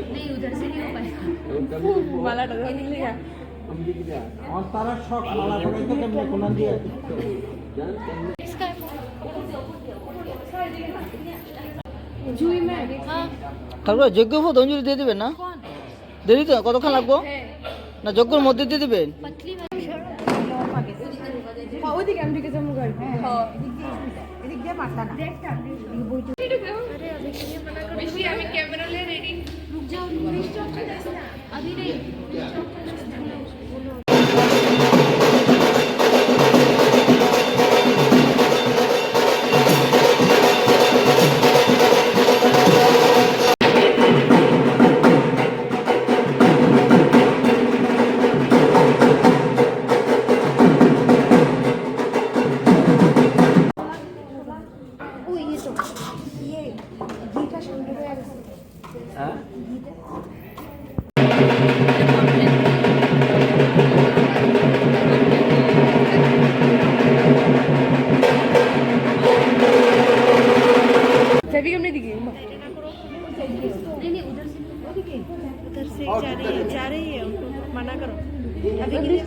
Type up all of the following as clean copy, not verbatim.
नहीं उधर से नहीं हो पाएगा माला डगा मिलेगा और तारा शौक माला पड़े तो कम में कोना दिया इसका जुई में हां তারপর যজ্ঞ ভোগ অঞ্জলি দিয়ে দিবেন না দেরি তো কতক্ষণ লাগবে না যজ্ঞের মধ্যে দিয়ে দিবেন पतली ওদিকে আমি দিকে যাবো গাড়ি হ্যাঁ এদিক দিয়ে পারতা না अरे अभी के लिए मना करो बेशी আমি ক্যামেরা ले रेडी रुक जाओ स्टॉप करना अभी नहीं सभी हमने दिखे नहीं उधर से जा रही है उनको मना करो अभी के लिए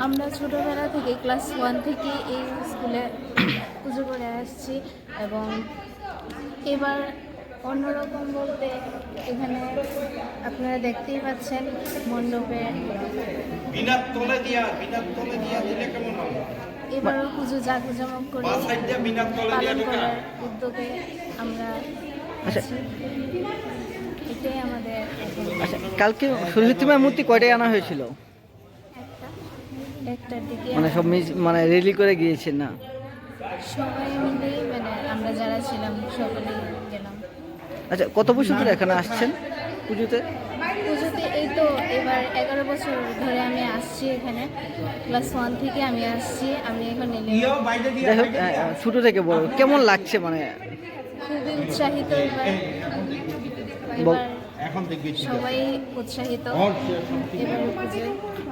আমরা ছোটোবেলা থেকে ক্লাস 1 থেকে এই স্কুলে পুজো করে আসছি এবং এবার অন্যরকম বলতে এখানে আপনারা দেখতেই পাচ্ছেন মণ্ডপে এবারও পুজো জাঁকজমক করে পালন করার উদ্যোগে আমরা আছি। এটাই আমাদের আচ্ছা, কালকে সরস্বতী মায়ের মূর্তি কয়টায় আনা হয়েছিল? একটার দিকে মানে সব মানে রেলি করে গিয়েছে না? সবাই মিলেই মানে আমরা যারা ছিলাম সকলেই গেলাম। আচ্ছা, কত বছর ধরে এখানে আসছেন পুজোতে? পুজোতে এই তো এবার 11 বছর ধরে আমি আসছি এখানে, ক্লাস 1 থেকে আমি আসছি। আমি এখন যাই হোক, ছোটো থেকে বড় কেমন লাগছে? মানে খুবই উৎসাহিত এবার সবাই উৎসাহিত এবার পুজোয়।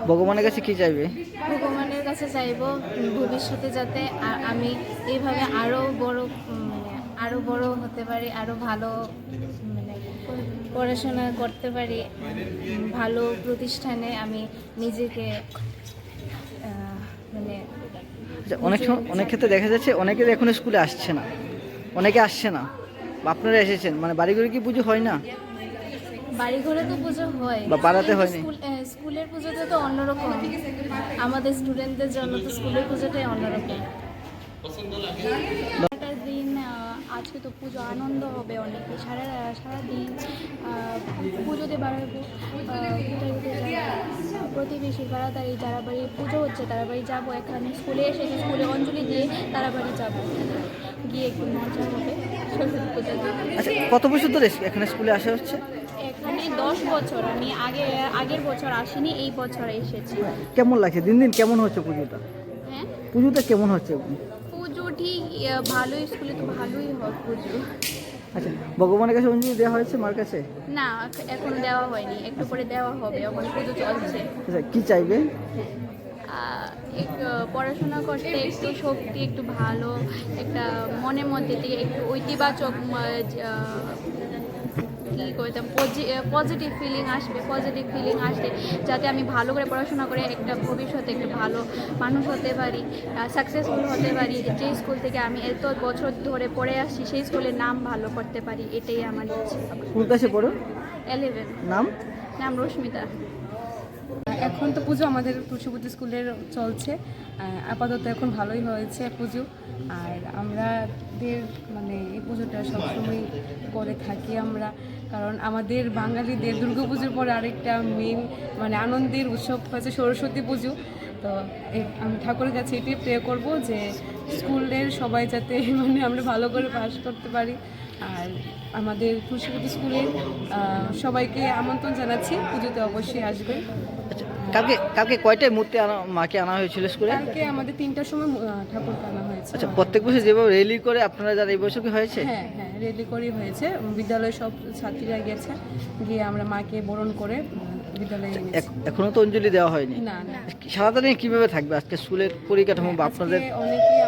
ভগবানের কাছে কি চাইবে? ভগবানের কাছে চাইবো ভবিষ্যতে যাতে আমি এইভাবে আরও বড় হতে পারি, আরও ভালো মানে পড়াশোনা করতে পারি, ভালো প্রতিষ্ঠানে আমি নিজেকে মানে আচ্ছা, অনেক ক্ষেত্রে দেখা যাচ্ছে অনেকে এখন স্কুলে আসছে না, অনেকে আসছে না, বা আপনারা এসেছেন, মানে বাড়ি ঘরে কি পুজো হয় না? বাড়ি ঘরে তো পুজো হয় বা পাড়াতে হয়নি? স্কুলের পুজোতে তো অন্যরকম, আমাদের স্টুডেন্টদের জন্য তো স্কুলের পুজোটাই অন্যরকম। দিন আজকে তো পুজো আনন্দ হবে অনেকে, সারাদিন পুজোতে বেড়াবো, প্রতিবেশী তাড়াতাড়ি যারা বাড়ি পুজো হচ্ছে তারা বাড়ি যাবো, এখানে স্কুলে এসেছি, স্কুলে অঞ্জলি দিয়ে তারা বাড়ি যাবো, গিয়ে একটু মজা হবে সরস্বতী পুজো। আচ্ছা, কত বছর ধরে এখানে স্কুলে আসা হচ্ছে? এখানে 10 বছর, আমি আগের বছর আসিনি, এই বছর এসেছি। কেমন লাগছে দিন দিন? কেমন হচ্ছে পুজোটা? হ্যাঁ, পুজোটা কেমন হচ্ছে? পুজো ঠিক ভালোই, স্কুলে তো ভালোই হয় পুজো। আচ্ছা, ভগবানের কাছে অঞ্জলি দেওয়া হয়েছে মার কাছে? না, এখন দেওয়া হয়নি, একটু পরে দেওয়া হবে, এখন পুজো চলছে। আচ্ছা, কি চাইবে? একটু পড়াশোনা করতে একটু শক্তি, একটু ভালো একটা মনের মধ্যে থেকে একটু ঐতিবাচক কী করতাম পজিটিভ ফিলিং আসবে, যাতে আমি ভালো করে পড়াশোনা করে একটা ভবিষ্যতে একটু ভালো মানুষ হতে পারি, সাকসেসফুল হতে পারি, যে স্কুল থেকে আমি এত বছর ধরে পড়ে আসছি সেই স্কুলের নাম ভালো করতে পারি, এটাই আমার ইচ্ছে। কোন ক্লাসে পড়ো? 11। নাম রশ্মিতা। এখন তো পুজো আমাদের তুলসীপতি স্কুলের চলছে, আপাতত এখন ভালোই হয়েছে পুজো। আর আমাদের মানে এই পুজোটা সবসময় করে থাকি আমরা, কারণ আমাদের বাঙালিদের দুর্গাপুজোর পরে আরেকটা মেন মানে আনন্দের উৎসব হচ্ছে সরস্বতী পুজো। তো আমি ঠাকুরের কাছে এটাই প্রে করব যে স্কুলের সবাই যাতে মানে আমরা ভালো করে পাস করতে পারি। আর আমাদের তুলসীপতি স্কুলের সবাইকে আমন্ত্রণ জানাচ্ছি, পুজোতে অবশ্যই আসবে। আচ্ছা, কালকে কয়টায় মূর্তি মাকে আনা হয়েছিল স্কুলে? কালকে আমাদের 3টার সময় ঠাকুরকে আনা হয়েছে। আচ্ছা, প্রত্যেক বছর যেভাবে রেলি করে আপনারা যারা এই বছর কি হয়েছে? হ্যাঁ, রেলি করে হয়েছে, বিদ্যালয়ের সব ছাত্রীরা গেছে, গিয়ে আমরা মাকে বরণ করে বিদ্যালয়ে এনেছি। এখনো তো অঞ্জলি দেওয়া হয়নি? না। সারাদিনে কিভাবে থাকবে আজকে স্কুলের পরিকাঠামো বা আপনাদের? অনেকেই